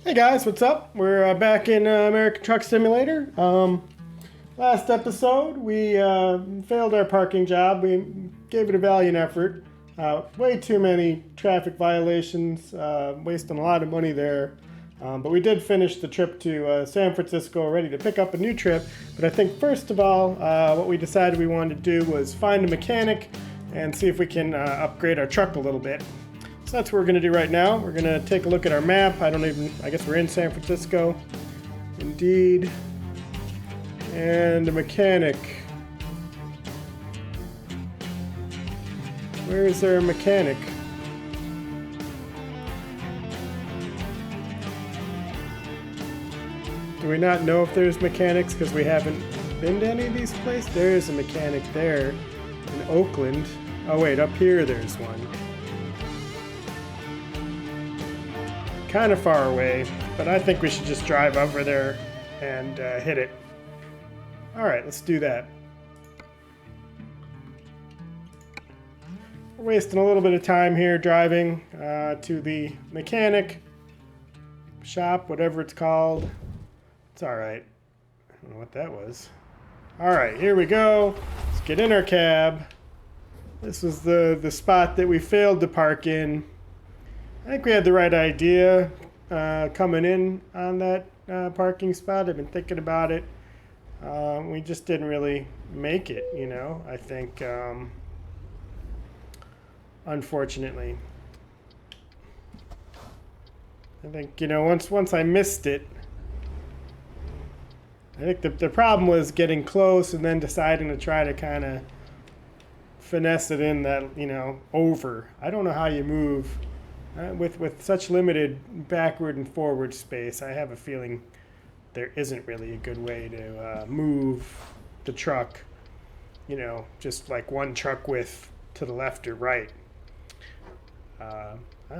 Hey guys, what's up? We're back in American Truck Simulator. Last episode, we failed our parking job. We gave it a valiant effort. Way too many traffic violations, wasting a lot of money there. But we did finish the trip to San Francisco, ready to pick up a new trip. But I think first of all, what we decided we wanted to do was find a mechanic and see if we can upgrade our truck a little bit. So that's what we're going to do right now. We're going to take a look at our map. I guess we're in San Francisco. Indeed. And a mechanic. Where is there a mechanic? Do we not know if there's mechanics because we haven't been to any of these places? There is a mechanic there in Oakland. Oh wait, up here there's one. Kind of far away, but I think we should just drive over there and hit it. Alright, let's do that. We're wasting a little bit of time here driving to the mechanic shop, whatever it's called. It's alright. I don't know what that was. Alright, here we go. Let's get in our cab. This was the spot that we failed to park in. I think we had the right idea coming in on that parking spot. I've been thinking about it. We just didn't really make it, you know, I think, unfortunately. I think, you know, once I missed it, I think the problem was getting close and then deciding to try to kind of finesse it in that, you know, over. I don't know how you move. With such limited backward and forward space, I have a feeling there isn't really a good way to move the truck, you know, just like one truck width to the left or right.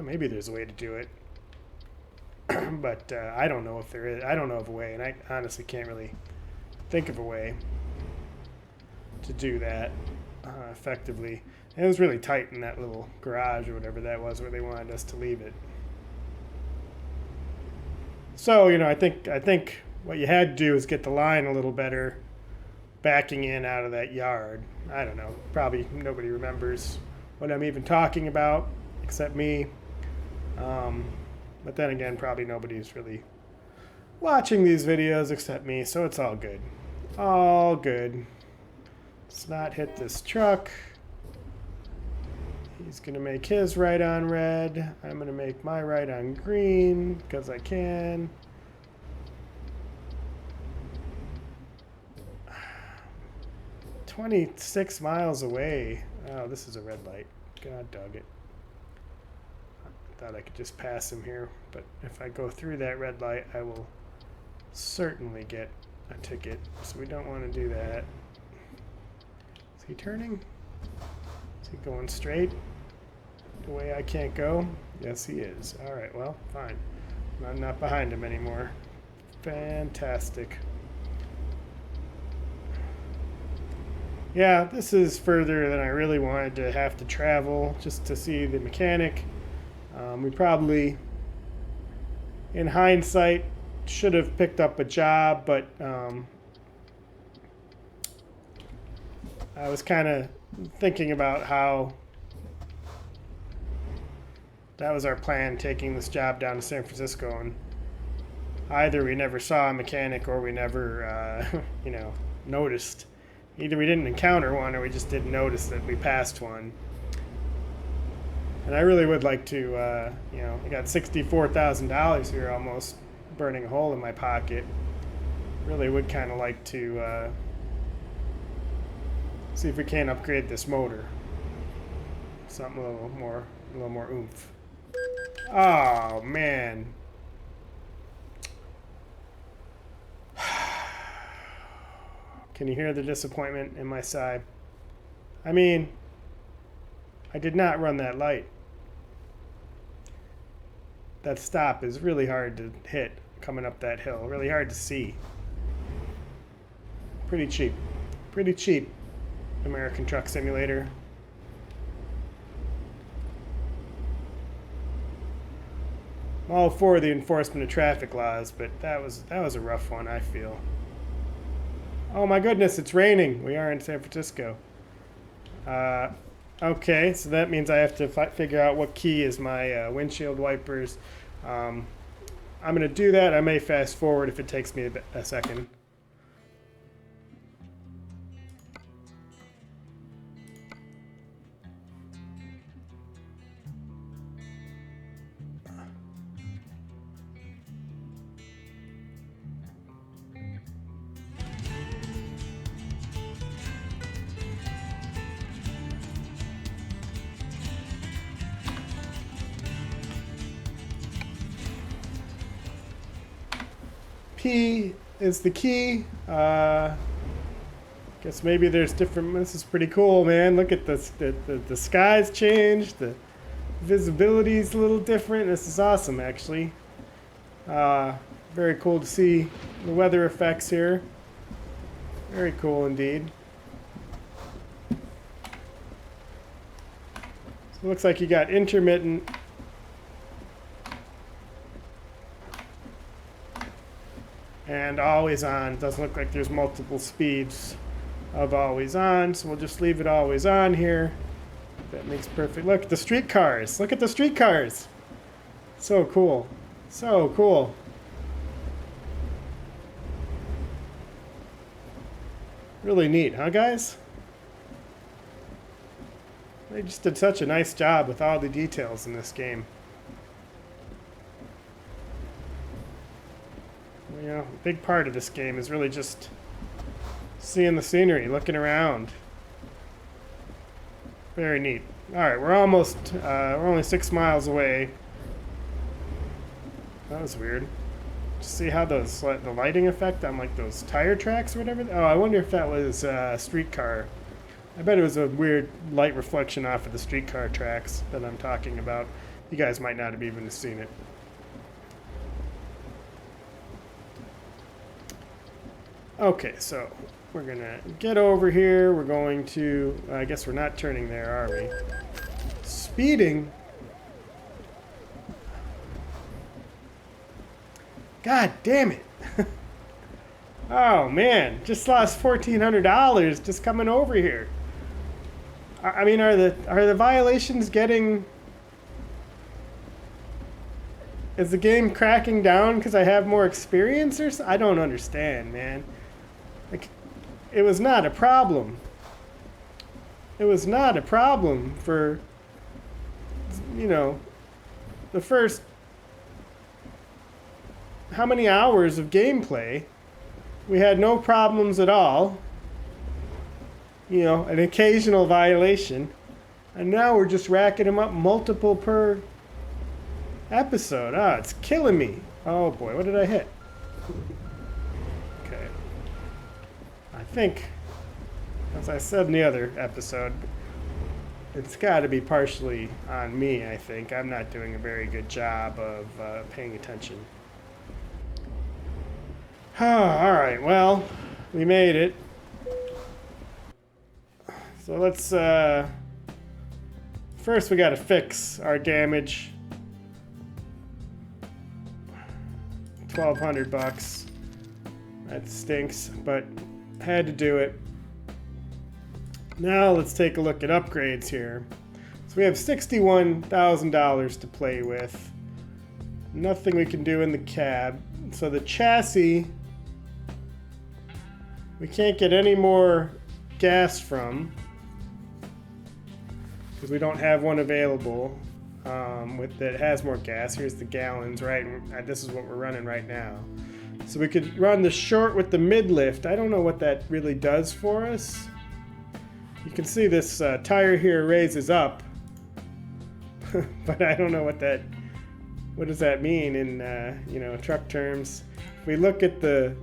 Maybe there's a way to do it, but I don't know if there is. I don't know of a way, and I honestly can't really think of a way to do that effectively. It was really tight in that little garage or whatever that was where they wanted us to leave it. So, you know, I think what you had to do is get the line a little better backing in out of that yard. I don't know. Probably nobody remembers what I'm even talking about except me. But then again, probably nobody's really watching these videos except me, so it's all good. All good. Let's not hit this truck. He's going to make his right on red. I'm going to make my right on green because I can. "26 miles away." Oh, this is a red light. God dog it. I thought I could just pass him here, but if I go through that red light, I will certainly get a ticket. So we don't want to do that. Is he turning? Is he going straight the way I can't go? Yes, he is. All right, well, fine. I'm not behind him anymore. Fantastic. Yeah, this is further than I really wanted to have to travel just to see the mechanic. We probably, in hindsight, should have picked up a job, but I was kind of thinking about how that was our plan, taking this job down to San Francisco, and either we never saw a mechanic or we never, you know, noticed. Either we didn't encounter one or we just didn't notice that we passed one. And I really would like to, you know, I got $64,000 here almost burning a hole in my pocket. Really would kind of like to see if we can upgrade this motor. Something a little more oomph. Oh man. Can you hear the disappointment in my sigh? I mean, I did not run that light. That stop is really hard to hit coming up that hill. Really hard to see. Pretty cheap. Pretty cheap, American Truck Simulator. I'm all for the enforcement of traffic laws, but that was a rough one, I feel. Oh my goodness, it's raining. We are in San Francisco. Okay, so that means I have to figure out what key is my windshield wipers. I'm going to do that. I may fast forward if it takes me a second. P is the key. Guess maybe there's different. This is pretty cool, man. Look at this. The skies changed. The visibility's a little different. This is awesome, actually. Very cool to see the weather effects here. Very cool indeed. So it looks like you got intermittent. And always on. It doesn't look like there's multiple speeds of always on, so we'll just leave it always on here. That makes perfect. Look at the streetcars. Look at the streetcars. So cool. So cool. Really neat, huh, guys? They just did such a nice job with all the details in this game. You know, a big part of this game is really just seeing the scenery, looking around. Very neat. All right, we're almost, we're only 6 miles away. That was weird. Just see how those, the lighting effect on like those tire tracks or whatever. Oh, I wonder if that was a streetcar. I bet it was a weird light reflection off of the streetcar tracks that I'm talking about. You guys might not have even seen it. Okay, so we're gonna get over here. We're going to, I guess we're not turning there, are we? Speeding? God damn it. Oh man, just lost $1,400 just coming over here. I mean, are the violations getting... Is the game cracking down because I have more experience or something? I don't understand, man. Like, it was not a problem. It was not a problem for, you know, the first how many hours of gameplay. We had no problems at all. You know, an occasional violation. And now we're just racking them up multiple per episode. Ah, it's killing me. Oh boy, what did I hit? Okay. I think, as I said in the other episode, it's got to be partially on me, I think. I'm not doing a very good job of paying attention. Alright, well, we made it. So let's, first we got to fix our damage. $1,200. That stinks, but had to do it. Now let's take a look at upgrades here. So we have $61,000 to play with. Nothing we can do in the cab. So the chassis, we can't get any more gas from because we don't have one available that has more gas. Here's the gallons, right? And this is what we're running right now. So we could run the short with the mid-lift. I don't know what that really does for us. You can see this tire here raises up, but I don't know what does that mean in you know, truck terms. If we look at the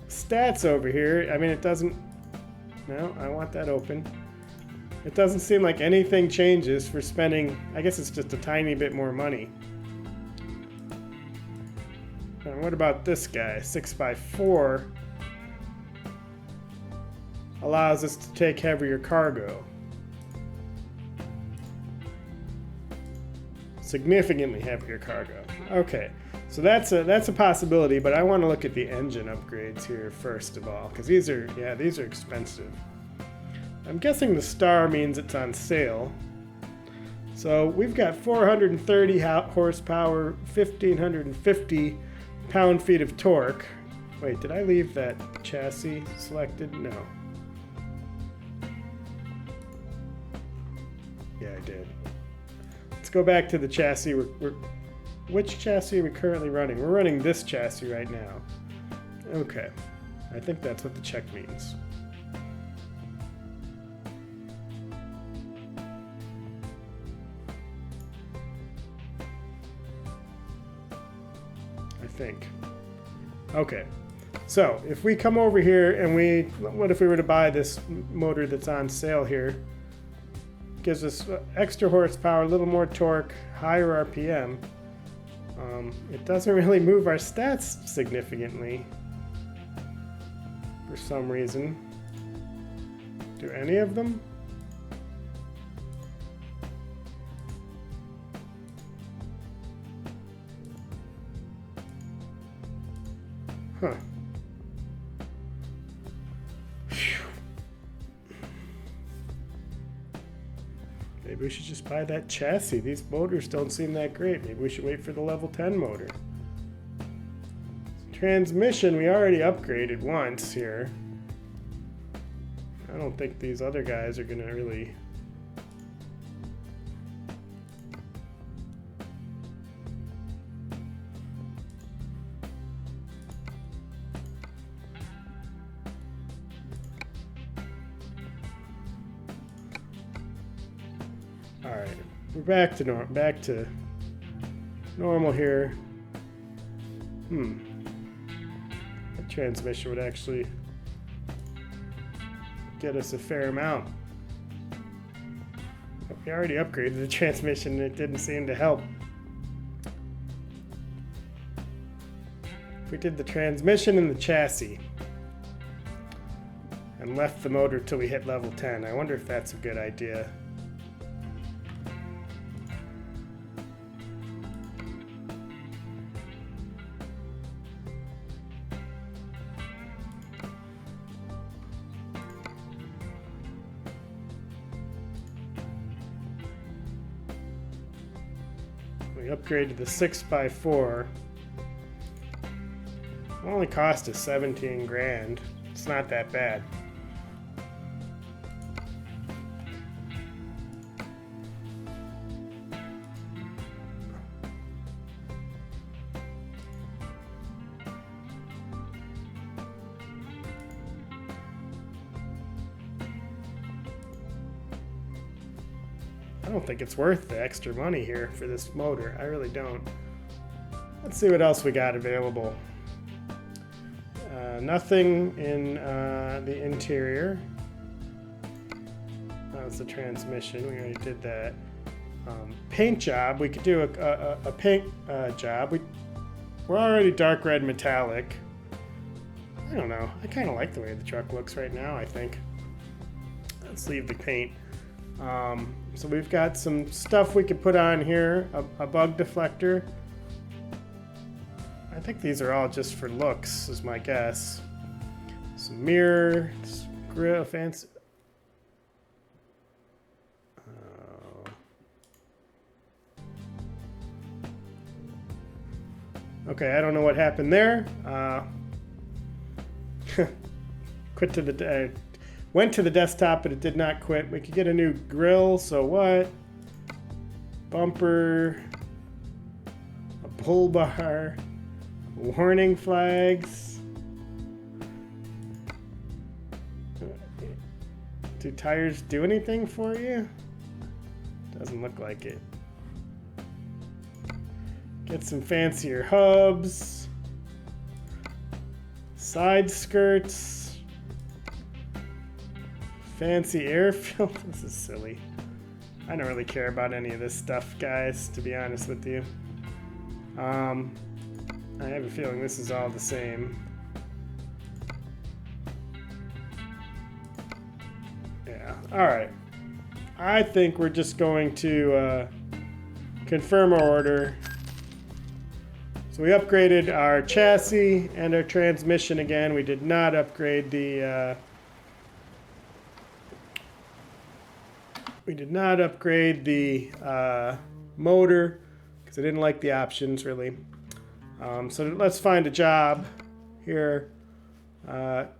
stats over here, I mean, it doesn't, no, I want that open. It doesn't seem like anything changes for spending, I guess it's just a tiny bit more money. And what about this guy? 6x4 allows us to take heavier cargo. significantly heavier cargo. Okay, so that's a possibility, but I want to look at the engine upgrades here first of all, because these are expensive. I'm guessing the star means it's on sale. So we've got 430 horsepower, 1,550 pound-feet of torque. Wait, did I leave that chassis selected? No. Yeah, I did. Let's go back to the chassis. Which chassis are we currently running? We're running this chassis right now. Okay. I think that's what the check means. I think. Okay. So, if we come over here and what if we were to buy this motor that's on sale here? Gives us extra horsepower, a little more torque, higher RPM. It doesn't really move our stats significantly for some reason. Do any of them? Huh. Maybe we should just buy that chassis. These motors don't seem that great. Maybe we should wait for the level 10 motor. Transmission, we already upgraded once here. I don't think these other guys are gonna really... Alright, we're back to normal here. That transmission would actually get us a fair amount. But we already upgraded the transmission and it didn't seem to help. If we did the transmission and the chassis and left the motor till we hit level 10, I wonder if that's a good idea. We upgraded the 6x4. It only cost us 17 grand. It's not that bad. I don't think it's worth the extra money here for this motor. I really don't. Let's see what else we got available. Nothing in the interior. That was the transmission. We already did that. Paint job. We could do a paint job. We're already dark red metallic. I don't know. I kind of like the way the truck looks right now, I think. Let's leave the paint. So we've got some stuff we could put on here, a bug deflector. I think these are all just for looks, is my guess. Some mirror, grill, fancy. Okay, I don't know what happened there. Went to the desktop, but it did not quit. We could get a new grill, so what? Bumper, a pull bar, warning flags. Do tires do anything for you? Doesn't look like it. Get some fancier hubs, side skirts. Fancy air filter. This is silly. I don't really care about any of this stuff, guys, to be honest with you. I have a feeling this is all the same. Yeah, alright. I think we're just going to confirm our order. So we upgraded our chassis and our transmission again. We did not upgrade the motor because I didn't like the options really. So let's find a job here.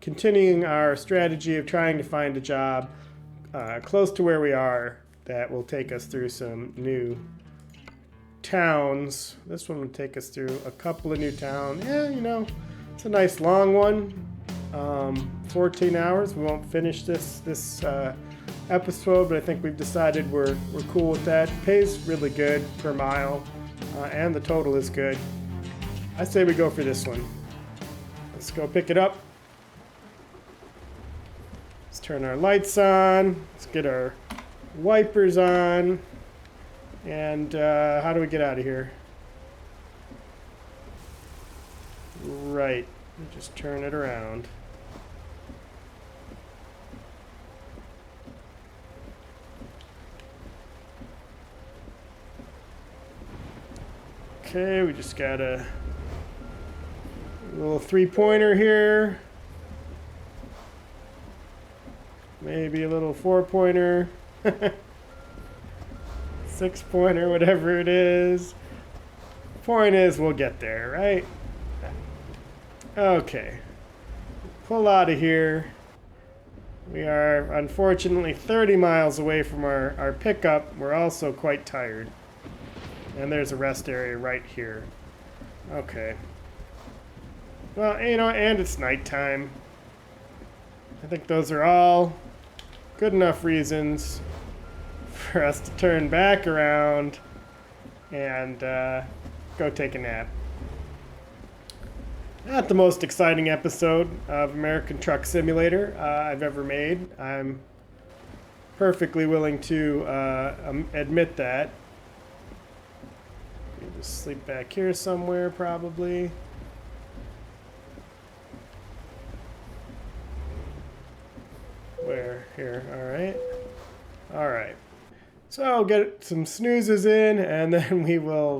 Continuing our strategy of trying to find a job close to where we are that will take us through some new towns. This one would take us through a couple of new towns. Yeah, you know, it's a nice long one. 14 hours. We won't finish this episode, but I think we've decided we're cool with that. Pays really good per mile, and the total is good. I say we go for this one. Let's go pick it up. Let's turn our lights on. Let's get our wipers on. And how do we get out of here? Right. Just turn it around. Okay, we just got a little 3-pointer here. Maybe a little 4-pointer. 6-pointer, whatever it is. Point is, we'll get there, right? Okay. Pull out of here. We are unfortunately 30 miles away from our pickup. We're also quite tired. And there's a rest area right here. Okay. Well, you know, and it's nighttime. I think those are all good enough reasons for us to turn back around and go take a nap. Not the most exciting episode of American Truck Simulator I've ever made. I'm perfectly willing to admit that. Just sleep back here somewhere, probably. Where? Here. All right. All right. So I'll get some snoozes in, and then we will.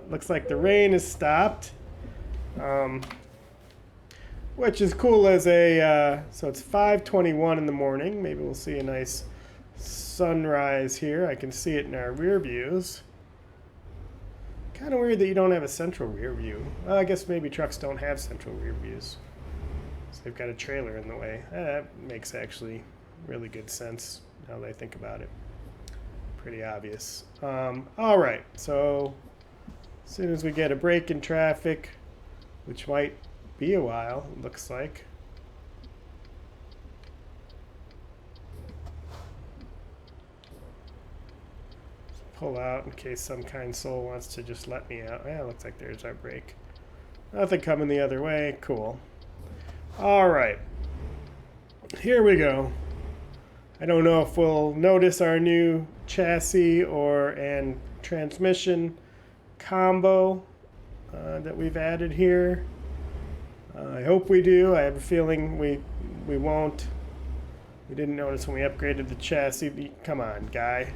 Looks like the rain has stopped, which is cool as a. So it's 5:21 in the morning. Maybe we'll see a nice sunrise here. I can see it in our rear views. Kind of weird that you don't have a central rear view. Well, I guess maybe trucks don't have central rear views. So they've got a trailer in the way. That makes actually really good sense now that I think about it. Pretty obvious. All right, so as soon as we get a break in traffic, which might be a while, it looks like. Pull out in case some kind soul wants to just let me out. Yeah, it looks like there's our break. Nothing coming the other way. Cool. All right. Here we go. I don't know if we'll notice our new chassis and transmission combo that we've added here. I hope we do. I have a feeling we won't. We didn't notice when we upgraded the chassis. Come on, guy.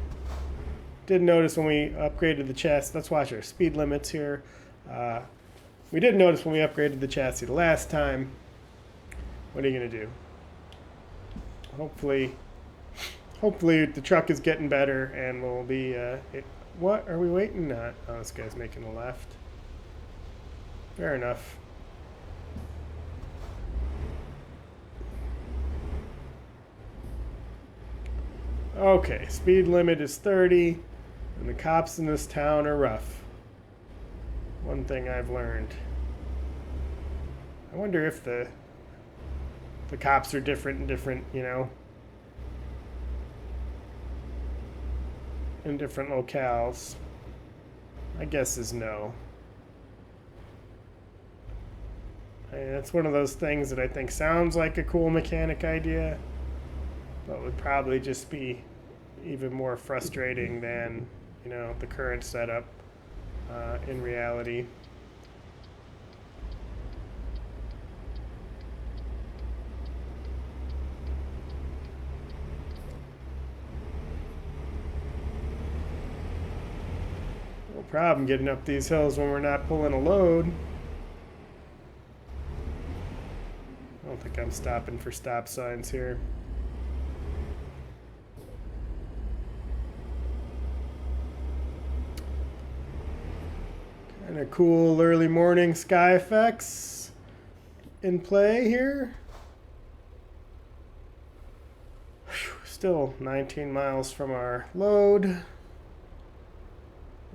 Didn't notice when we upgraded the chassis. Let's watch our speed limits here. We didn't notice when we upgraded the chassis the last time. What are you going to do? Hopefully the truck is getting better and we'll be... what are we waiting at? Oh, this guy's making a left. Fair enough. Okay, speed limit is 30. And the cops in this town are rough. One thing I've learned. I wonder if the cops are different, you know, in different locales. My guess is no. It's one of those things that I think sounds like a cool mechanic idea, but would probably just be even more frustrating than, you know, the current setup in reality. problem getting up these hills when we're not pulling a load. I don't think I'm stopping for stop signs here. Kind of cool early morning sky effects in play here. Whew, still 19 miles from our load.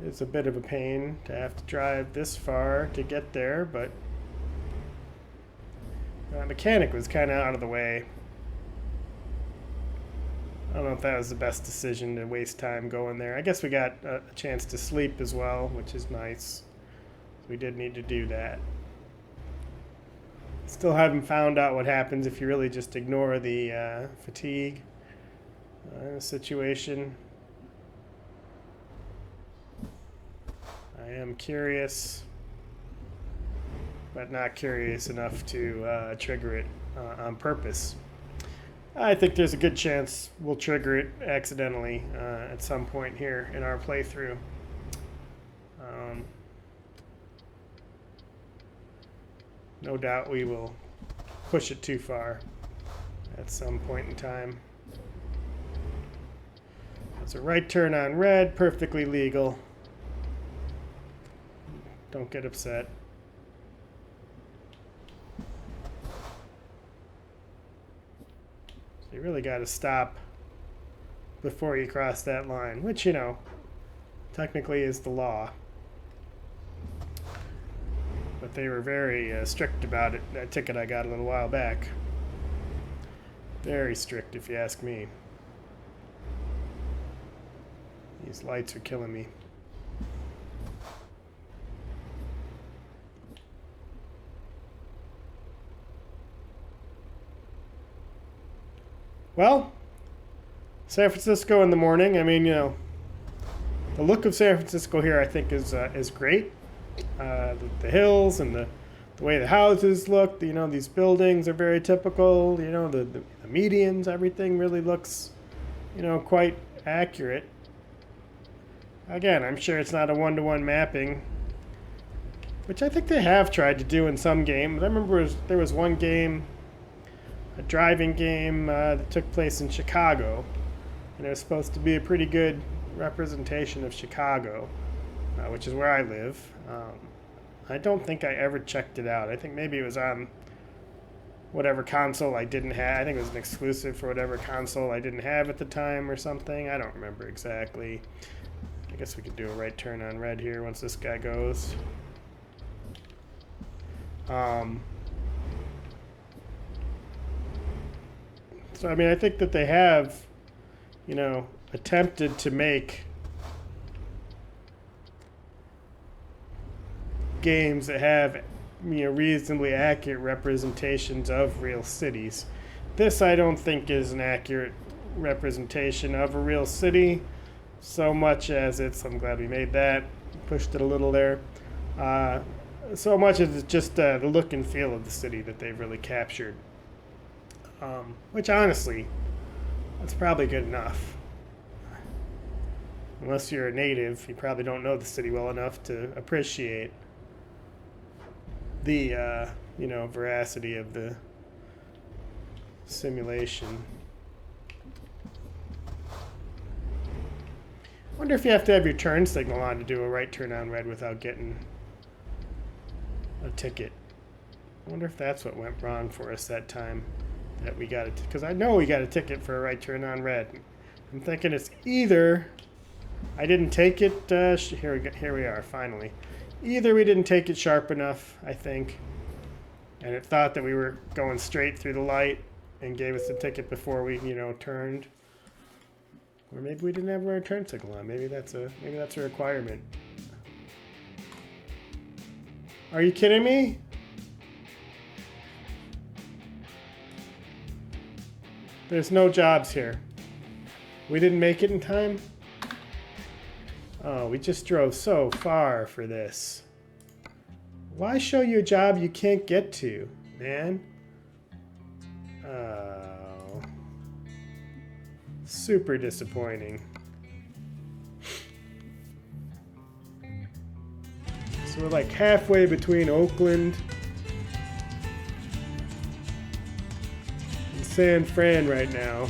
It's a bit of a pain to have to drive this far to get there, but the mechanic was kind of out of the way. I don't know if that was the best decision to waste time going there. I guess we got a chance to sleep as well, which is nice. We did need to do that. Still haven't found out what happens if you really just ignore the fatigue situation. I am curious, but not curious enough to trigger it on purpose. I think there's a good chance we'll trigger it accidentally at some point here in our playthrough. No doubt we will push it too far at some point in time. That's a right turn on red, perfectly legal. Don't get upset. So you really got to stop before you cross that line, which, you know, technically is the law. But they were very strict about it. That ticket I got a little while back. Very strict, if you ask me. These lights are killing me. Well, San Francisco in the morning. I mean, you know, the look of San Francisco here, I think, is great. The hills and the way the houses look. You know, these buildings are very typical. You know, the medians, everything really looks, you know, quite accurate. Again, I'm sure it's not a one-to-one mapping, which I think they have tried to do in some games. I remember there was one game, a driving game that took place in Chicago, and it was supposed to be a pretty good representation of Chicago, which is where I live. I don't think I ever checked it out. I think maybe it was on whatever console I didn't have. I think it was an exclusive for whatever console I didn't have at the time or something. I don't remember exactly. I guess we could do a right turn on red here once this guy goes. So, I mean, I think that they have, you know, attempted to make games that have, you know, reasonably accurate representations of real cities. This, I don't think, is an accurate representation of a real city, so much as it's, I'm glad we made that, pushed it a little there, so much as it's just the look and feel of the city that they've really captured. Which, honestly, that's probably good enough. Unless you're a native, you probably don't know the city well enough to appreciate the, you know, veracity of the simulation. I wonder if you have to have your turn signal on to do a right turn on red without getting a ticket. I wonder if that's what went wrong for us that time. That we got it, because I know we got a ticket for a right turn on red. I'm thinking it's either I didn't take it. Here we are finally. Either we didn't take it sharp enough, I think, and it thought that we were going straight through the light and gave us the ticket before we, you know, turned, or maybe we didn't have our turn signal on. Maybe that's a requirement. Are you kidding me? There's no jobs here. We didn't make it in time? Oh, we just drove so far for this. Why show you a job you can't get to, man? Oh. Super disappointing. So we're like halfway between Oakland and San Fran right now.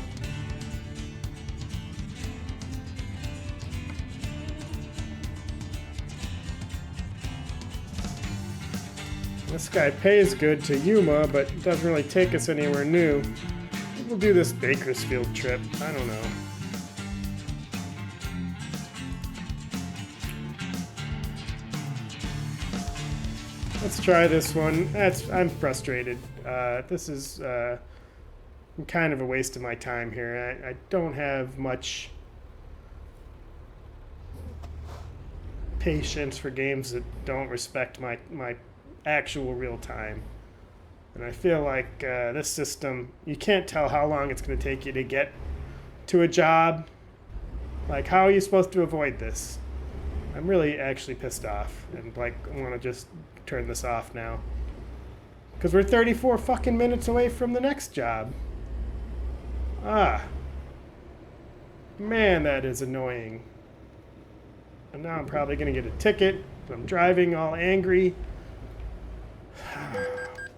This guy pays good to Yuma, but doesn't really take us anywhere new. We'll do this Bakersfield trip. I don't know. Let's try this one. I'm frustrated. This is kind of a waste of my time here. I don't have much patience for games that don't respect my actual real time. And I feel like this system, you can't tell how long it's going to take you to get to a job. Like, how are you supposed to avoid this? I'm really actually pissed off and like I want to just turn this off now. Because we're 34 fucking minutes away from the next job. Man, that is annoying. And now I'm probably going to get a ticket. I'm driving all angry.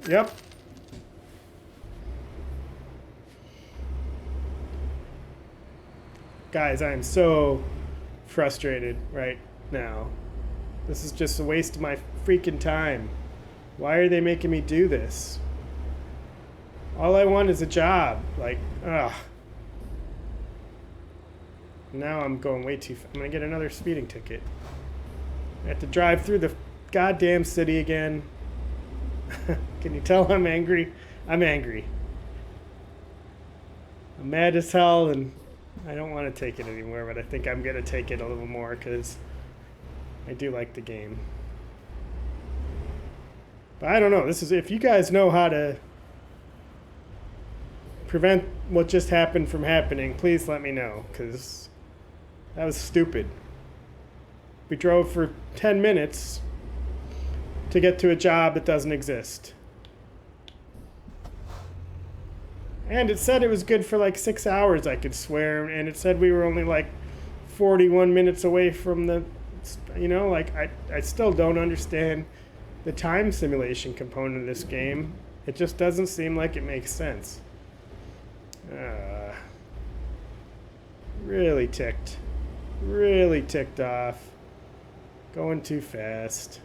Yep. Guys, I am so frustrated right now. This is just a waste of my freaking time. Why are they making me do this? All I want is a job. Like, ugh. Now I'm going way too fast. I'm going to get another speeding ticket. I have to drive through the goddamn city again. Can you tell I'm angry? I'm angry. I'm mad as hell, and I don't want to take it anymore, but I think I'm going to take it a little more because I do like the game. But I don't know. This is, if you guys know how to prevent what just happened from happening, please let me know, because that was stupid. We drove for 10 minutes to get to a job that doesn't exist. And it said it was good for like 6 hours, I could swear, and it said we were only like 41 minutes away from the, you know, like I still don't understand the time simulation component of this game. It just doesn't seem like it makes sense. Really ticked off. Going too fast.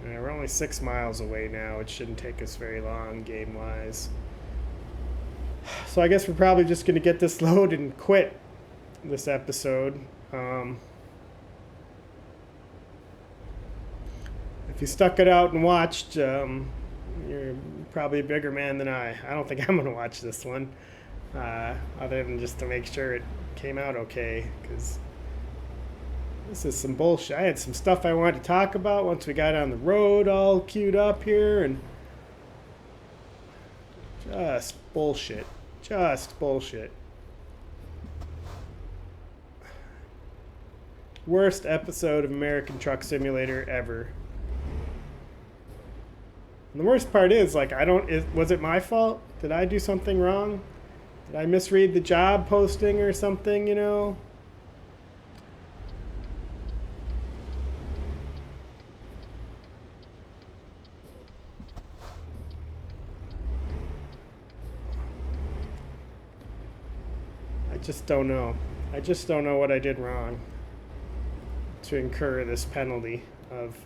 We're only 6 miles away now. It shouldn't take us very long game-wise. So I guess we're probably just going to get this load and quit this episode. If you stuck it out and watched, you're probably a bigger man than I. I don't think I'm going to watch this one, other than just to make sure it came out okay, because this is some bullshit. I had some stuff I wanted to talk about once we got on the road all queued up here, and just bullshit. Just bullshit. Worst episode of American Truck Simulator ever. And the worst part is, like, was it my fault? Did I do something wrong? Did I misread the job posting or something, you know? I just don't know. I just don't know what I did wrong to incur this penalty of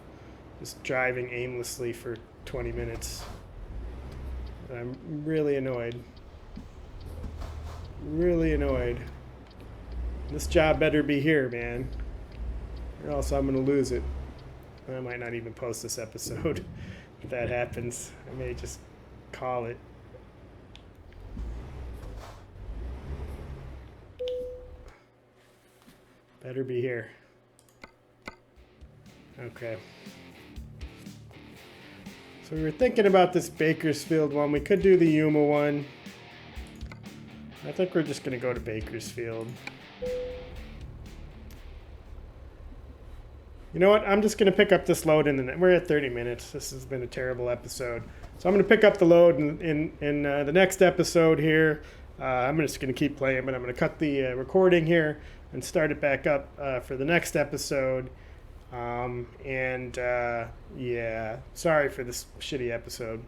just driving aimlessly for 20 minutes. I'm really annoyed. Really annoyed. This job better be here, man, or else I'm gonna lose it. I might not even post this episode if that happens. I may just call it. Better be here. Okay. So we were thinking about this Bakersfield one. We could do the Yuma one. I think we're just going to go to Bakersfield. You know what? I'm just going to pick up this load in the... We're at 30 minutes. This has been a terrible episode. So I'm going to pick up the load in the next episode here. I'm just going to keep playing, but I'm going to cut the recording here. and start it back up for the next episode. Yeah, sorry for this shitty episode.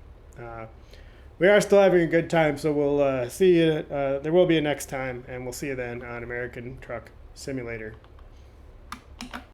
We are still having a good time, so we'll see you. There will be a next time, and we'll see you then on American Truck Simulator.